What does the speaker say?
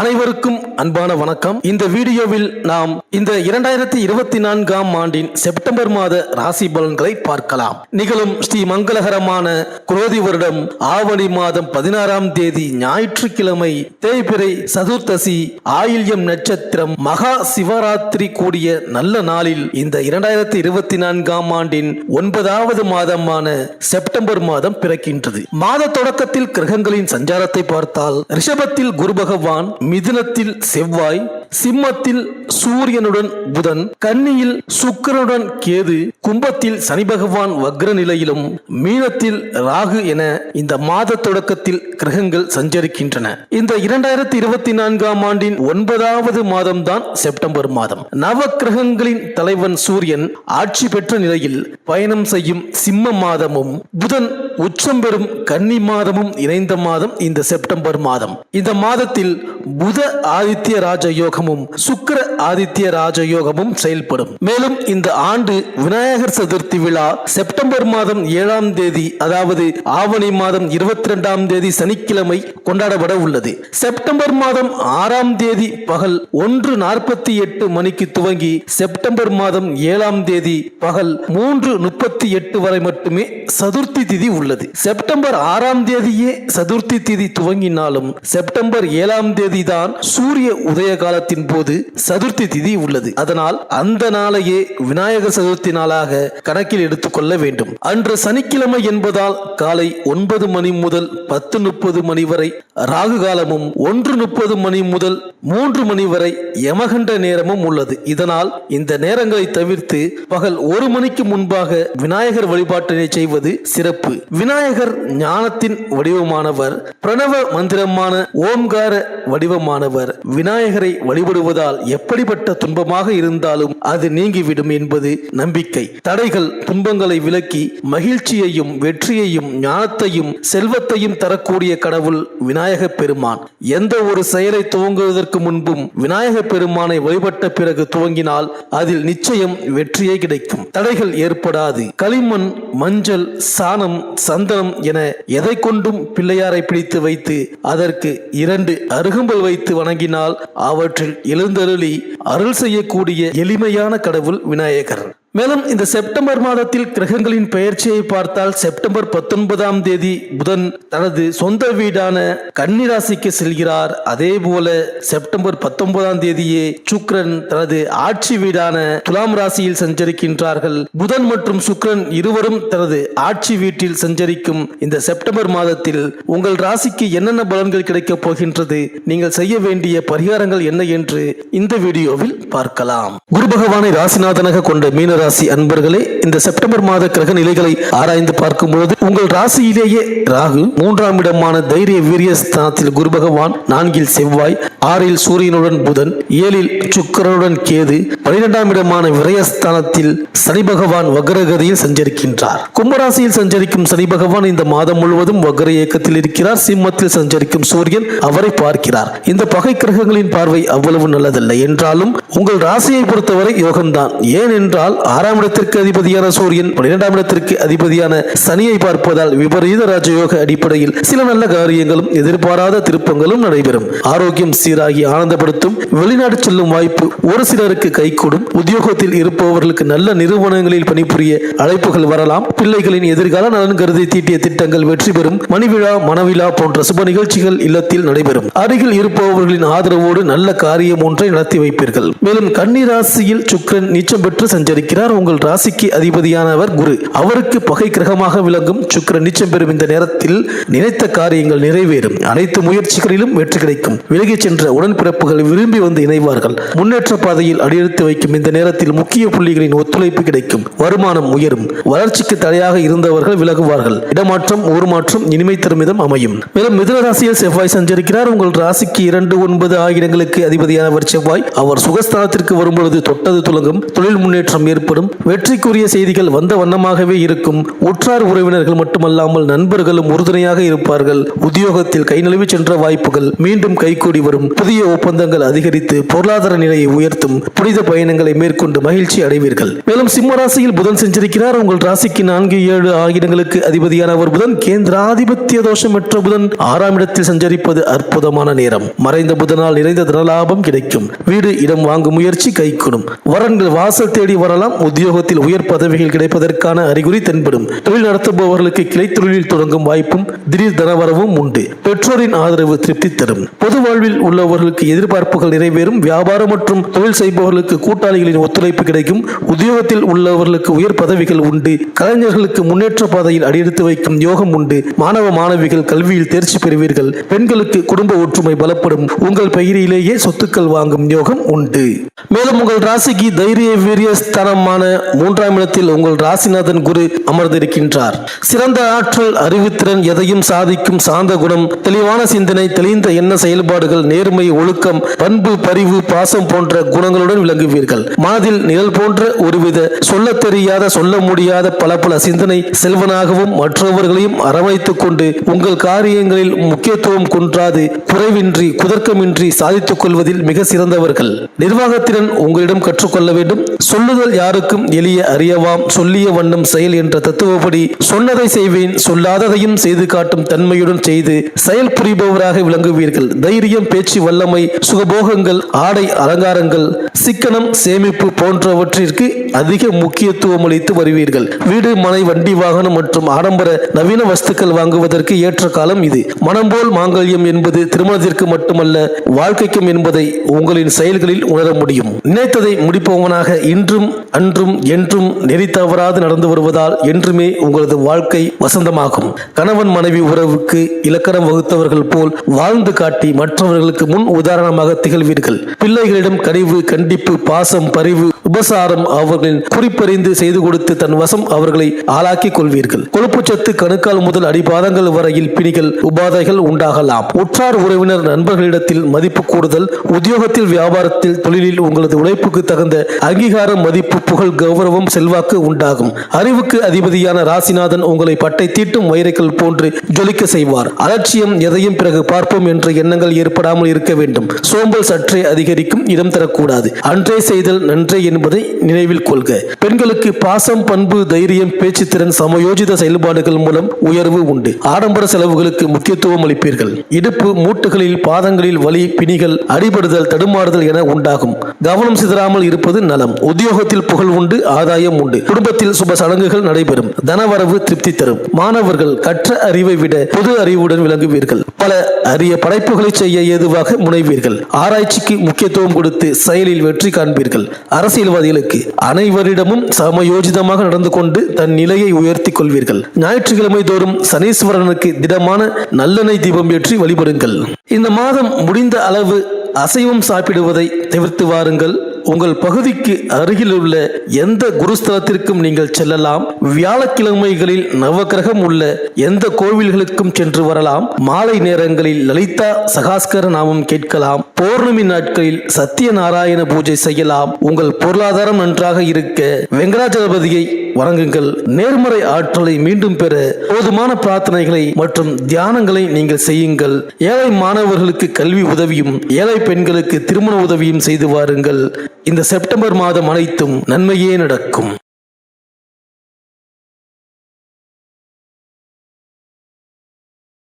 அனைவருக்கும் அன்பான வணக்கம். இந்த வீடியோவில் நாம் இந்த 2024ஆம் ஆண்டின் செப்டம்பர் மாத ராசி பலன்களை பார்க்கலாம். நிகழும் ஸ்ரீ மங்களகரமான குரோதி வருடம் ஆவணி மாதம் 16ஆம் தேதி ஞாயிற்றுக்கிழமை தேய்பிறை சதுர்த்தசி ஆயில்யம் நட்சத்திரம் மகா சிவராத்திரி கூடிய நல்ல நாளில் இந்த 2024ஆம் ஆண்டின் 9வது மாதமான செப்டம்பர் மாதம் பிறக்கின்றது. மாத தொடக்கத்தில் கிரகங்களின் சஞ்சாரத்தை பார்த்தால் ரிஷபத்தில் குரு பகவான், மிதுனத்தில் செவ்வாய், சிம்மத்தில் சூரியனுடன் புதன், கன்னியில் சுக்கிரனுடன் கேது, கும்பத்தில் சனி பகவான் வக்ர நிலையிலும், மீனத்தில் ராகு என இந்த மாத தொடக்கத்தில் கிரகங்கள் சஞ்சரிக்கின்றன. இந்த 2024ஆம் ஆண்டின் 9வது மாதம் தான் செப்டம்பர் மாதம். நவ கிரகங்களின் தலைவன் சூரியன் ஆட்சி பெற்ற நிலையில் பயணம் செய்யும் சிம்ம மாதமும், புதன் உச்சம் பெறும் கன்னி மாதமும் இணைந்த மாதம் இந்த செப்டம்பர் மாதம். இந்த மாதத்தில் புத ஆதித்ய ராஜயோகமும் சுக்கிர ஆதித்ய ராஜயோகமும் செயல்படும். மேலும் இந்த ஆண்டு விநாயகர் சதுர்த்தி விழா செப்டம்பர் மாதம் 7ஆம் தேதி, அதாவது ஆவணி மாதம் 22ஆம் தேதி சனிக்கிழமை கொண்டாடப்பட உள்ளது. செப்டம்பர் மாதம் 6ஆம் தேதி பகல் 1:48 மணிக்கு துவங்கி செப்டம்பர் மாதம் 7ஆம் தேதி பகல் 3:38 வரை மட்டுமே சதுர்த்தி திதி உள்ளது. செப்டம்பர் 6ஆம் தேதியே சதுர்த்தி திதி துவங்கினாலும் செப்டம்பர் 7ஆம் தேதி தான் சூரிய உதய காலத்தின் போது சதுர்த்தி திதி உள்ளது. அதனால் அந்த நாளையே விநாயகர் சதுர்த்தி நாளாக கணக்கில் எடுத்துக்கொள்ள வேண்டும். அன்று சனிக்கிழமை என்பதால் காலை 9 மணி முதல் 10:30 மணி வரை ராகு காலமும், 1:30 மணி முதல் 3 மணி வரை யமகண்ட நேரமும் உள்ளது. இதனால் இந்த நேரங்களை தவிர்த்து பகல் 1 மணிக்கு முன்பாக விநாயகர் வழிபாட்டினை செய்வது சிறப்பு. விநாயகர் ஞானத்தின் வடிவமானவர், பிரணவ மந்திரமான ஓம்கார வடிவமானவர். விநாயகரை வழிபடுவதால் எப்படிப்பட்ட துன்பமாக இருந்தாலும் அது நீங்கிவிடும் என்பது நம்பிக்கை. தடைகள் துன்பங்களை விலக்கி மகிழ்ச்சியையும் வெற்றியையும் ஞானத்தையும் செல்வத்தையும் தரக்கூடிய கடவுள் விநாயக பெருமான். எந்த ஒரு செயலை துவங்குவதற்கு முன்பும் விநாயக பெருமானை வழிபட்ட பிறகு துவங்கினால் அதில் நிச்சயம் வெற்றியே கிடைக்கும். தடைகள் ஏற்படாது. களிமண், மஞ்சள், சாணம், சந்தனம் என எதை கொண்டும் பிள்ளையாரை பிடித்து வைத்து அதற்கு 2 அருகம்புல் வைத்து வணங்கினால் அவற்றில் எழுந்தருளி அருள் செய்யக்கூடிய எளிமையான கடவுள் விநாயகர். மேலும் இந்த செப்டம்பர் மாதத்தில் கிரகங்களின் பெயர்ச்சியை பார்த்தால் செப்டம்பர் 19ஆம் தேதி புதன் தனது சொந்த வீடான கன்னி ராசிக்கு செல்கிறார். அதே போல செப்டம்பர் 19ஆம் தேதியே சுக்கிரன் தனது ஆட்சி வீடான துலாம் ராசியில் சஞ்சரிக்கின்றார்கள். புதன் மற்றும் சுக்கிரன் இருவரும் தனது ஆட்சி வீட்டில் சஞ்சரிக்கும் இந்த செப்டம்பர் மாதத்தில் உங்கள் ராசிக்கு என்னென்ன பலன்கள் கிடைக்கப் போகின்றது, நீங்கள் செய்ய வேண்டிய பரிகாரங்கள் என்ன என்று இந்த வீடியோவில் பார்க்கலாம். குரு பகவானை ராசிநாதனாக கொண்ட மீன ராசி அன்பர்களே, இந்த செப்டம்பர் மாத கிரக நிலைகளை ஆராய்ந்து பார்க்கும் பொழுது உங்கள் ராசியிலேயே ராகு, 3ஆம் இடமான தைரிய வீரிய ஸ்தானத்தில் குரு பகவான், 4இல் செவ்வாய், 6இல் சூரியனுடன் புதன், 7இல் சுக்கிரனுடன் கேது, 12ஆம் இடமான விரயஸ்தானத்தில் சனி பகவான் வக்ரகதியில் சஞ்சரிக்கின்றார். கும்பராசியில் சஞ்சரிக்கும் சனி பகவான் இந்த மாதம் முழுவதும் வக்ர இயக்கத்தில் இருக்கிறார். சிம்மத்தில் சஞ்சரிக்கும் சூரியன் அவரை பார்க்கிறார். இந்த பகை கிரகங்களின் பார்வை அவ்வளவு நல்லதல்ல என்றாலும் உங்கள் ராசியை பொறுத்தவரை யோகம்தான். ஏனென்றால் 6ஆம் இடத்திற்கு அதிபதியான சூரியன் 12ஆம் இடத்திற்கு அதிபதியான சனியை பார்ப்பதால் விபரீத ராஜயோக அடிப்படையில் சில நல்ல காரியங்களும் எதிர்பாராத திருப்பங்களும் நடைபெறும். ஆரோக்கியம் சீராகி ஆனந்தப்படுத்தும். வெளிநாடு செல்லும் வாய்ப்பு ஒரு சிலருக்கு கைகூடும். உத்தியோகத்தில் இருப்பவர்களுக்கு நல்ல நிறுவனங்களில் பணிபுரிய அழைப்புகள் வரலாம். பிள்ளைகளின் எதிர்கால நலன் கருதி தீட்டிய திட்டங்கள் வெற்றி பெறும். மணிவிழா, மணவிழா போன்ற சுப நிகழ்ச்சிகள் இல்லத்தில் நடைபெறும். அருகில் இருப்பவர்களின் ஆதரவோடு நல்ல காரியம் ஒன்றை நடத்தி வைப்பீர்கள். மேலும் கன்னி ராசியில் சுக்கிரன் நீச்சம் பெற்று சஞ்சரிக்கிறார். உங்கள் ராசிக்கு அதிபதியானவர் குரு. அவருக்கு பகை கிரகமாக விளங்கும் சுக்கிரன் நீச்சம் பெறும் இந்த நேரத்தில் நினைத்த காரியங்கள் நிறைவேறும். அனைத்து முயற்சிகளிலும் வெற்றி கிடைக்கும். விலகி சென்ற உடன்பிறப்புகள் விரும்பி வந்து இணைவார்கள். முன்னேற்ற பாதையில் அடியெடுத்து வைக்கும் இந்த நேரத்தில் முக்கிய புள்ளிகளின் ஒத்துழைப்பு கிடைக்கும். வருமானம் உயரும். வளர்ச்சிக்கு தடையாக இருந்தவர்கள் விலகுவார்கள். இடமாற்றம், ஊர் மாற்றம் இனிமை தரும் விதம் அமையும். மேலும் மிதுன ராசியில் செவ்வாய் சஞ்சரிக்கிறார். உங்கள் ராசிக்கு 2, 9 ஆகிய இடங்களுக்கு அதிபதியானவர் செவ்வாய். அவர் சுகஸ்தானத்திற்கு வரும்பொழுது தொட்டது துலங்கும். தொழில் முன்னேற்றம் ஏற்படும். ஏற்படும். வெற்றிக்குரிய செய்திகள் வந்த வண்ணமாகவே இருக்கும். உற்றார் உறவினர்கள் மட்டுமல்லாமல் நண்பர்களும் உறுதுணையாக இருப்பார்கள். உத்தியோகத்தில் கை நழுவி சென்ற வாய்ப்புகள் மீண்டும் கைகூடி வரும். புதிய ஒப்பந்தங்கள் அதிகரித்து பொருளாதார நிலையை உயர்த்தும். புனித பயணங்களை மேற்கொண்டு மகிழ்ச்சி அடைவீர்கள். மேலும் சிம்ம ராசியில் புதன் செஞ்சிருக்கிறார். உங்கள் ராசிக்கு 4, 7 ஆகிடங்களுக்கு அதிபதியானவர் புதன். கேந்திராதிபத்திய தோஷமற்ற புதன் 6ஆம் இடத்தில் சஞ்சரிப்பது அற்புதமான நேரம். மறைந்த புதனால் நிறைந்த தனலாபம் கிடைக்கும். வீடு இடம் வாங்கும் முயற்சி கைகூடும். வரன்கள் வாசல் தேடி வரலாம். உத்தியோகத்தில் உயர் பதவிகள் கிடைப்பதற்கான அறிகுறி தென்படும். தொழில் நடத்துபவர்களுக்கு கிளை தொழிலில் தொடங்கும் வாய்ப்பும் திடீர் தனவரவும் உண்டு. பெற்றோரின் ஆதரவு திருப்தி தரும். பொது வாழ்வில் உள்ளவர்களுக்கு எதிர்பார்ப்புகள் நிறைவேறும். வியாபாரம் மற்றும் தொழில் செய்பவர்களுக்கு கூட்டாளிகளின் ஒத்துழைப்பு கிடைக்கும். உத்தியோகத்தில் உள்ளவர்களுக்கு உயர் பதவிகள் உண்டு. கலைஞர்களுக்கு முன்னேற்ற பாதையில் அடியெடுத்து வைக்கும் யோகம் உண்டு. மாணவ மாணவிகள் கல்வியில் தேர்ச்சி பெறுவீர்கள். பெண்களுக்கு குடும்ப ஒற்றுமை பலப்படும். உங்கள் பெயரிலேயே சொத்துக்கள் வாங்கும் யோகம் உண்டு. மேலும் உங்கள் ராசிக்கு தைரிய வீரிய ஸ்தானமான 3ஆம் இடத்தில் உங்கள் ராசிநாதன் குரு அமர்ந்திருக்கின்றார். சிறந்த ஆற்றல், அறிவுத்திறன், எதையும் சாதிக்கும் சாந்த குணம், தெளிவான சிந்தனை, தெளிந்த எண்ண செயல்பாடுகள், நேர்மை, ஒழுக்கம், பண்பு, பரிவு, பாசம் போன்ற குணங்களுடன் விளங்குவீர்கள். மனதில் நிழல் போன்ற ஒருவித சொல்ல தெரியாத சொல்ல முடியாத பல சிந்தனை செல்வனாகவும் மற்றவர்களையும் அரவணைத்துக் கொண்டு உங்கள் காரியங்களில் முக்கியத்துவம் குன்றாது குறைவின்றி குதர்க்கமின்றி சாதித்துக் கொள்வதில் மிக சிறந்தவர்கள். நிர்வாகத்திறன் உங்களிடம் கற்றுக்கொள்ள வேண்டும். சொல்லுதல் யாருக்கும் எளிய அறியவாம், சொல்லிய வண்ணம் செயல் என்ற தத்துவப்படி சொன்னதை செய்வேன், சொல்லாததையும் செய்து காட்டும் தன்மையுடன் செய்து செயல் புரிபவராக விளங்குவீர்கள். தைரியம், பேச்சு வல்லமை, சுகபோகங்கள், ஆடை அலங்காரங்கள், சிக்கனம், சேமிப்பு போன்றவற்றிற்கு அதிக முக்கியத்துவம் அளித்து வருவீர்கள். வீடு, மனை, வண்டி, வாகனம் மற்றும் ஆடம்பர நவீன வஸ்துக்கள் வாங்குவதற்கு ஏற்ற காலம் இது. மனம் போல் மாங்கல்யம் என்பது திருமணத்திற்கு மட்டுமல்ல, வாழ்க்கைக்கும் என்பதை உங்களின் செயல்களில் உணர முடியும். நினைத்ததை முடிப்பவனாக இன்றும் அன்றும் என்றும் நெறி தவறாது நடந்து வருவதால் என்றுமே உங்களது வாழ்க்கை வசந்தமாகும். கணவன் மனைவி உறவுக்கு இலக்கணம் வகுத்தவர்கள் போல் வாழ்ந்து காட்டி மற்றவர்களுக்கு முன் உதாரணமாக திகழ்வீர்கள். பிள்ளைகளிடம் கனிவு, கண்டிப்பு, பாசம், பரிவு, உபசாரம் அவர்களின் குறிப்பறிந்து செய்து கொடுத்து தன் வசம் அவர்களை ஆளாக்கிக் கொள்வீர்கள். கொழுப்புச்சத்து கணுக்கால் முதல் அடிபாதங்கள் வரையில் பிணிகள், உபாதைகள் உண்டாகலாம். உற்றார் உறவினர் நண்பர்களிடத்தில் மதிப்பு கூடுதல். உத்தியோகத்தில், வியாபாரத்தில், தொழிலில் உங்களது உழைப்புக்கு தகுந்த அங்கீகாரம், மதிப்பு, புகழ், கௌரவம், செல்வாக்கு உண்டாகும். அறிவுக்கு அதிபதியான ராசிநாதன் உங்களை பட்டை தீட்டும் வைரக்கல் போன்று ஜொலிக்க செய்வார். அலட்சியம், எதையும் பிறகு பார்ப்போம் என்ற எண்ணங்கள் ஏற்படாமல் இருக்க வேண்டும். சோம்பல் சற்றே அதிகரிக்கும். இடம் தரக்கூடாது. அன்றே செய்தல் நன்றே என்பதை நினைவில் கொள்க. பெண்களுக்கு பாசம், பண்பு, தைரியம், பேச்சுத்திறன், சமயோஜித செயல்பாடுகள் மூலம் உயர்வு உண்டு. ஆடம்பர செலவுகளுக்கு முக்கியத்துவம் அளிப்பீர்கள். இடுப்பு, மூட்டுகளில், பாதங்களில் வலி, பிணிகள், அடிபடுதல், தடுமாறுதல் என உண்டாகும். கவனம் சிதறாமல் இருப்பது நலம். உத்தியோகத்தில் புகழ் உண்டு. ஆதாயம் உண்டு. குடும்பத்தில் சுப சடங்குகள் நடைபெறும். தனவரவு திருப்தி தரும். மாணவர்கள் கற்ற அறிவை விட பொது அறிவுடன் விளங்குவீர்கள். பல அரிய படைப்புகளை செய்ய ஏதுவாக முனைவீர்கள். ஆராய்ச்சிக்கு முக்கியத்துவம் கொடுத்து செயலில் வெற்றி காண்பீர்கள். அரசியல்வாதிகளுக்கு அனைவரிடமும் சமயோஜிதமாக நடந்து கொண்டு தன் நிலையை உயர்த்தி கொள்வீர்கள். ஞாயிற்றுக்கிழமை தோறும் சனீஸ்வரனுக்கு திடமான நல்லெண்ணெய் தீபம் ஏற்றி வழிபடுங்கள். இந்த மாதம் முடிந்த அளவு அசைவம் சாப்பிடுவதை தவிர்த்து வாருங்கள். உங்கள் பகுதிக்கு அருகில் உள்ள எந்த குருஸ்தலத்திற்கும் நீங்கள் செல்லலாம். வியாழக்கிழமைகளில் நவக்கிரகம் உள்ள எந்த கோவில்களுக்கும் சென்று வரலாம். மாலை நேரங்களில் லலிதா சகாஸ்கர நாமம் கேட்கலாம். பௌர்ணமி நாட்களில் சத்யநாராயண பூஜை செய்யலாம். உங்கள் பொருளாதாரம் நன்றாக இருக்க வெங்கடாஜலபதியை வணங்குங்கள். நேர்மறை ஆற்றலை மீண்டும் பெற போதுமான பிரார்த்தனைகளை மற்றும் தியானங்களை நீங்கள் செய்யுங்கள். ஏழை மாணவர்களுக்கு கல்வி உதவியும் ஏழை பெண்களுக்கு திருமண உதவியும் செய்து வாருங்கள். இந்த செப்டம்பர் மாதம் அனைத்தும் நன்மையே நடக்கும்.